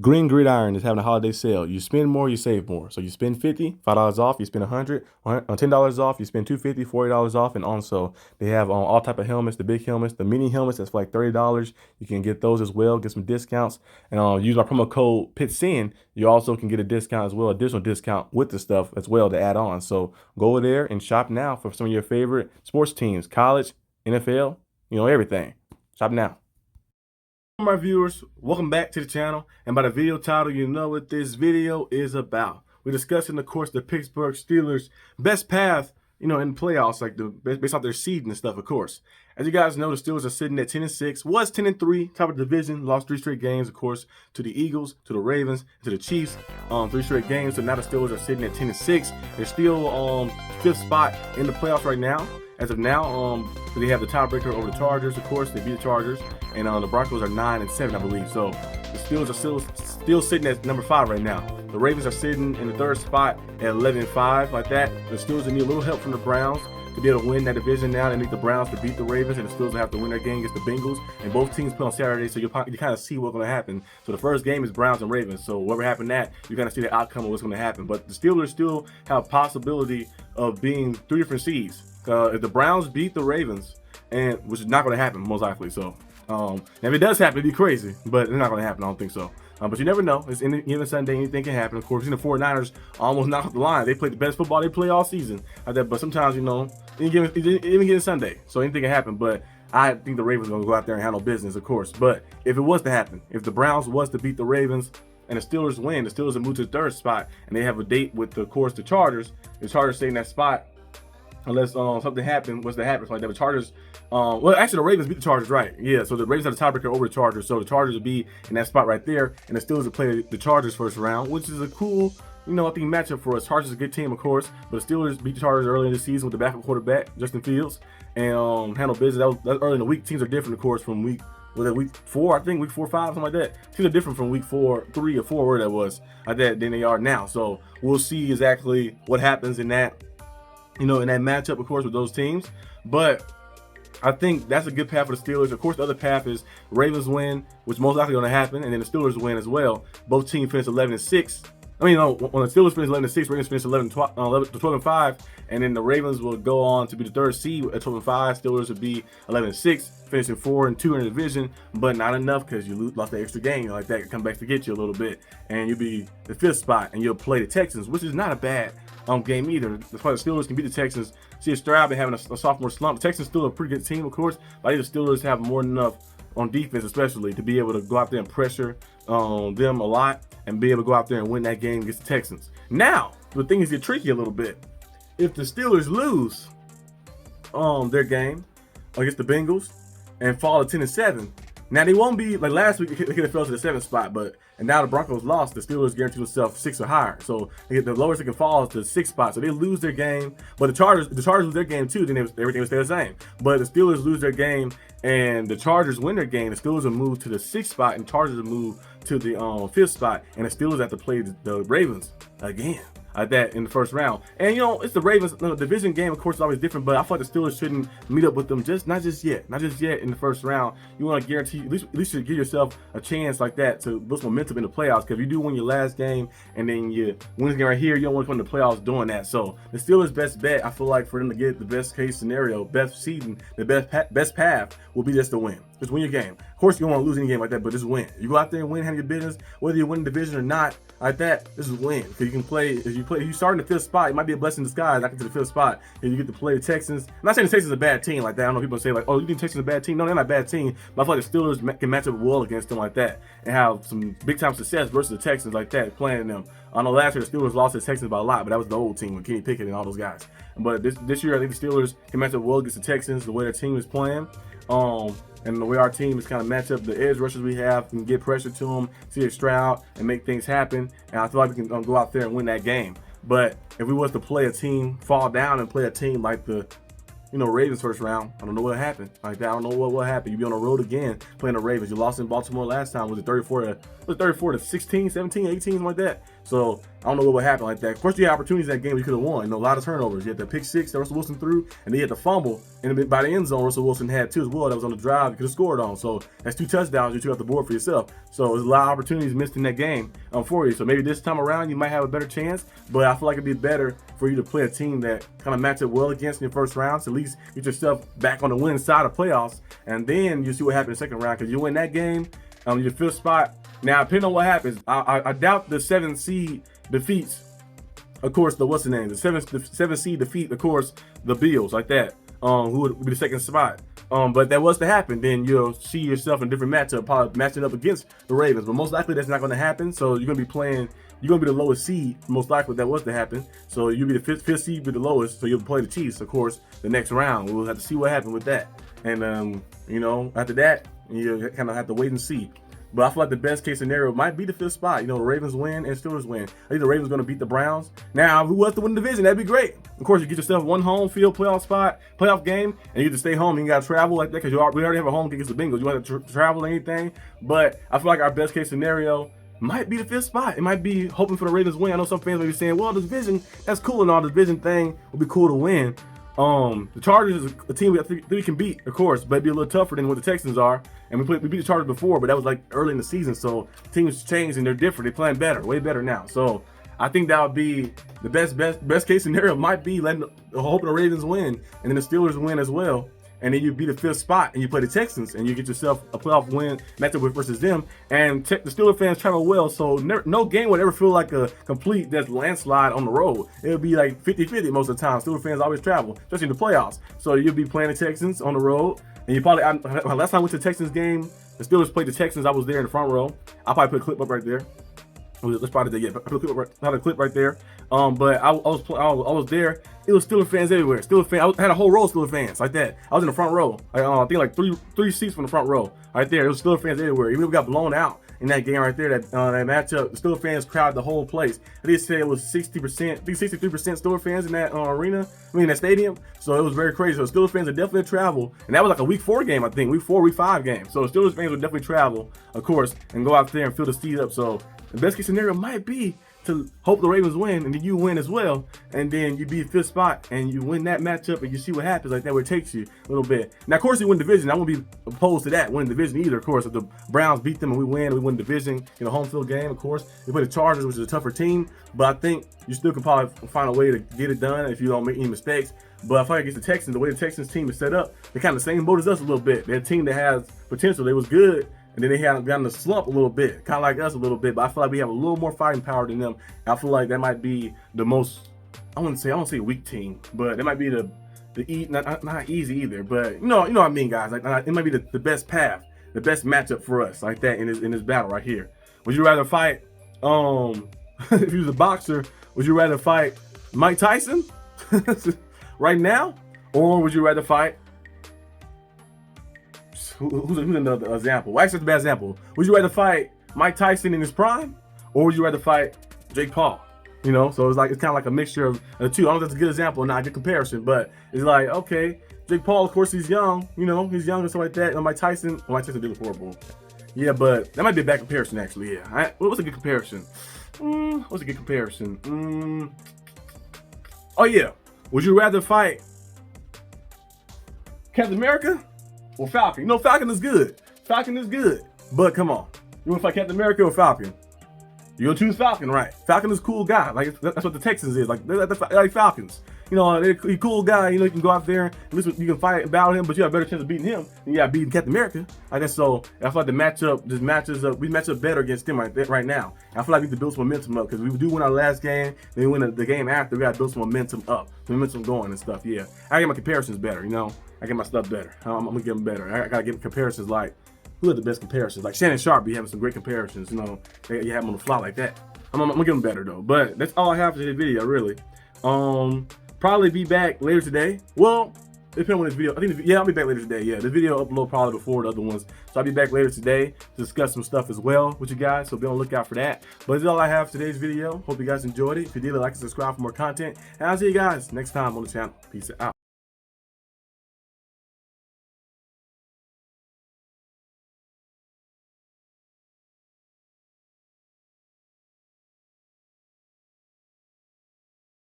Green Gridiron is having a holiday sale. You spend more, you save more. So you spend 50, $5 off. You spend 100, $10 off. You spend 250, $40 off. And also they have all type of helmets, the big helmets, the mini helmets. That's for like $30. You can get those as well. Get some discounts. And use our promo code PITSIN. You also can get a discount as well, additional discount with the stuff as well to add on. So go over there and shop now for some of your favorite sports teams, college, NFL, everything. Shop now. My viewers, welcome back to the channel, and by the video title you know what this video is about. We're discussing, of course, the Pittsburgh Steelers best path, in the playoffs, like based off their seed and stuff, of course. As you guys know, the Steelers are sitting at 10-6, was 10-3, top of the division, lost 3 straight games, of course, to the Eagles, to the Ravens, to the Chiefs, 3 straight games. So now the Steelers are sitting at 10-6. They're still 5th spot in the playoffs right now. As of now, they have the tiebreaker over the Chargers, of course. They beat the Chargers, and the Broncos are 9-7, I believe. So the Steelers are still sitting at number 5 right now. The Ravens are sitting in the 3rd spot at 11-5, like that. The Steelers need a little help from the Browns to be able to win that division now. They need the Browns to beat the Ravens, and the Steelers will have to win their game against the Bengals. And both teams play on Saturday, so you kind of see what's going to happen. So the first game is Browns and Ravens. So whatever happened that, you kind of see the outcome of what's going to happen. But the Steelers still have a possibility of being 3 different seeds. If the Browns beat the Ravens, and which is not going to happen most likely. So if it does happen, it'd be crazy, but it's not going to happen. I don't think so. But you never know. It's any Sunday, anything can happen. Of course, the 49ers almost knocked off the line. They played the best football they play all season. But sometimes, even get Sunday, so anything can happen. But I think the Ravens are going to go out there and handle business, of course. But if it was to happen, if the Browns was to beat the Ravens and the Steelers win, the Steelers will move to the 3rd spot, and they have a date with, of course, the Chargers. The Chargers stay in that spot unless something happened. What's to happen? Like that, the Chargers. Well, actually, the Ravens beat the Chargers, right? Yeah. So the Ravens have the tiebreaker over the Chargers. So the Chargers will be in that spot right there, and the Steelers will play the Chargers first round, which is a cool, I think matchup for us. Chargers is a good team, of course, but the Steelers beat the Chargers early in the season with the backup quarterback Justin Fields and handle business. That was early in the week. Teams are different, of course, from week 4, I think, week 4 or 5, something like that. Teams are different from week 4, 3 or 4, where that was like that than they are now. So we'll see exactly what happens in that. In that matchup, of course, with those teams. But I think that's a good path for the Steelers. Of course, the other path is Ravens win, which most likely going to happen, and then the Steelers win as well. Both teams finish 11-6. When the Steelers finish 11-6, Ravens finish 12-5, and then the Ravens will go on to be the 3rd seed at 12-5. Steelers would be 11-6, finishing 4-2 in the division, but not enough because you lost the extra game like that. It come back to get you a little bit, and you'll be the 5th spot, and you'll play the Texans, which is not a bad game either. That's why the Steelers can beat the Texans. See, Stroud been having a sophomore slump. The Texans still a pretty good team, of course, but I think the Steelers have more than enough on defense, especially, to be able to go out there and pressure them a lot and be able to go out there and win that game against the Texans. Now, the thing is get tricky a little bit. If the Steelers lose their game against the Bengals and fall to 10-7, now they won't be like last week. They could have fell to the 7th spot, and now the Broncos lost. The Steelers guarantee themselves 6 or higher, so they get the lowest they can fall is to the 6th spot. So they lose their game, but the Chargers lose their game too. Then everything will stay the same. But the Steelers lose their game, and the Chargers win their game. The Steelers will move to the 6th spot, and Chargers will move to the 5th spot, and the Steelers have to play the Ravens again. That in the 1st round. And it's the Ravens. The division game, of course, is always different, but I feel like the Steelers shouldn't meet up with them not just yet in the 1st round. You want to guarantee, at least you give yourself a chance like that to boost momentum in the playoffs, because if you do win your last game and then you win this game right here, you don't want to come to the playoffs doing that. So the Steelers' best bet, I feel like, for them to get the best case scenario, best seeding, the best path will be just to win. Just win your game. Of course, you don't want to lose any game like that, but just win. You go out there and win, handle your business, whether you win the division or not, like that. This is win, because you can play. If you start in the 5th spot, it might be a blessing in disguise. I get to the 5th spot, and you get to play the Texans. I'm not saying the Texans are a bad team like that. I don't know, people say like, "Oh, you think Texans are a bad team?" No, they're not a bad team. But I feel like the Steelers can match up well against them like that and have some big time success versus the Texans like that, playing them. I know last year the Steelers lost to the Texans by a lot, but that was the old team with Kenny Pickett and all those guys. But this year, I think the Steelers can match up well against the Texans the way their team is playing. And the way our team is kind of match up, the edge rushers we have, can get pressure to them, see Stroud, and make things happen. And I feel like we can go out there and win that game. But if we was to play a team, fall down and play a team like the Ravens 1st round, I don't know what happened. Like that, I don't know what will happen. You'll be on the road again playing the Ravens. You lost in Baltimore last time. Was it 34 to 16, 17, 18, something like that? So I don't know what would happen like that. Of course, you had opportunities in that game you could have won. You know, a lot of turnovers. You had the pick six that Russell Wilson threw, and then you had the fumble. And by the end zone, Russell Wilson had two as well that was on the drive you could have scored on. So that's 2 touchdowns you took off the board for yourself. So there's a lot of opportunities missed in that game for you. So maybe this time around you might have a better chance, but I feel like it'd be better for you to play a team that kind of match up well against in your first round, to at least get yourself back on the winning side of playoffs, and then you see what happens in the second round, because you win that game, your fifth spot. Now, depending on what happens, I doubt the 7th seed defeats, of course, the seventh seed defeat, of course, the Bills like that, who would be the second spot. But that was to happen, then you'll see yourself in a different matchup, probably matching up against the Ravens. But most likely that's not going to happen. So you're going to be playing. You're going to be the lowest seed, most likely, if that was to happen. So you'll be the fifth seed, with the lowest. So you'll play the Chiefs, of course, the next round. We'll have to see what happens with that. And you know, after that, you kind of have to wait and see. But I feel like the best case scenario might be the 5th spot. You know, the Ravens win and Steelers win. I think the Ravens going to beat the Browns. Now, if we was to win the division, that'd be great. Of course, you get yourself one home field playoff game, and you get to stay home. You got to travel like that, because we already have a home game against the Bengals. You want to travel or anything. But I feel like our best case scenario might be the 5th spot. It might be hoping for the Ravens win. I know some fans may be saying, well, the division, that's cool and all. The division thing would be cool to win. The Chargers is a team we can beat, of course, but it'd be a little tougher than what the Texans are. And we beat the Chargers before, but that was like early in the season, so teams changed and they're different. They're playing better, way better now. So I think that would be the best case scenario. Might be hoping the Ravens win and then the Steelers win as well. And then you beat the 5th spot and you play the Texans and you get yourself a playoff win matchup versus them. And the Steelers fans travel well, so no game would ever feel like a complete landslide on the road. It'll be like 50-50 most of the time. Steelers fans always travel, especially in the playoffs. So you'll be playing the Texans on the road. And you probably, last time I went to the Texans game, the Steelers played the Texans. I was there in the front row. I'll probably put a clip up right there. Let's probably do that. Yeah, not a clip right there. But I was there. It was Steelers fans everywhere. Steelers fans. I had a whole row of Steelers fans like that. I was in the front row. I think like three seats from the front row right there. It was Steelers fans everywhere. Even if we got blown out in that game right there, that matchup, the Steelers fans crowded the whole place. They said it was 60%, I think 63% Steelers fans in that arena. That stadium. So it was very crazy. So Steelers fans would definitely travel, and that was like a week 4 game, I think, week 5 game. So Steelers fans would definitely travel, of course, and go out there and fill the seat up. So the best case scenario might be to hope the Ravens win and then you win as well, and then you be 5th spot and you win that matchup and you see what happens like that, where it takes you a little bit. Now, of course, you win division. I won't be opposed to that, winning division either. Of course, if the Browns beat them and we win division in a home field game, of course. We play the Chargers, which is a tougher team, but I think you still can probably find a way to get it done if you don't make any mistakes. But I feel like against the Texans, the way the Texans team is set up, they're kind of the same boat as us a little bit. They're a team that has potential. They was good, and then they had gotten the slump a little bit, kind of like us a little bit. But I feel like we have a little more fighting power than them. I feel like that might be the most, I won't say weak team, but it might be not easy either. But you know what I mean, guys. Like, it might be the best path, the best matchup for us, like that in this battle right here. Would you rather fight? If you was a boxer, would you rather fight Mike Tyson right now, or would you rather fight? Who's another example? Well, actually, that's a bad example. Would you rather fight Mike Tyson in his prime, or would you rather fight Jake Paul? You know, so it's kind of like a mixture of the two. I don't know if that's a good example or not, a good comparison, but it's like, okay, Jake Paul, of course, he's young. You know, he's young and stuff like that. And Mike Tyson did horrible. Yeah, but that might be a bad comparison, actually. Yeah. What's a good comparison? What's a good comparison? Oh yeah. Would you rather fight Captain America or Falcon? You know, Falcon is good. Falcon is good. But come on. You want to fight Captain America or Falcon? You're going to choose Falcon, right? Falcon is a cool guy. Like, that's what the Texans is. Like, they're like Falcons. You know, they're a cool guy. You know, you can go out there, at least you can fight and battle him, but you have a better chance of beating him than you have beating Captain America. Like that. So I feel like the matchup just matches up. We match up better against them right now. I feel like we need to build some momentum up, because we do win our last game, then we win the game after. We got to build some momentum up, some momentum going and stuff. Yeah, I get my comparisons better. You know, I get my stuff better. I'm gonna get them better. I gotta get comparisons like, who are the best comparisons? Like Shannon Sharp be having some great comparisons. You know, you have them on the fly like that. I'm gonna get them better though. But that's all I have for this video, really. Probably be back later today. Well, depending on this video. I'll be back later today. Yeah, the video upload probably before the other ones. So I'll be back later today to discuss some stuff as well with you guys. So be on the lookout for that. But that's all I have for today's video. Hope you guys enjoyed it. If you did, like and subscribe for more content. And I'll see you guys next time on the channel. Peace out.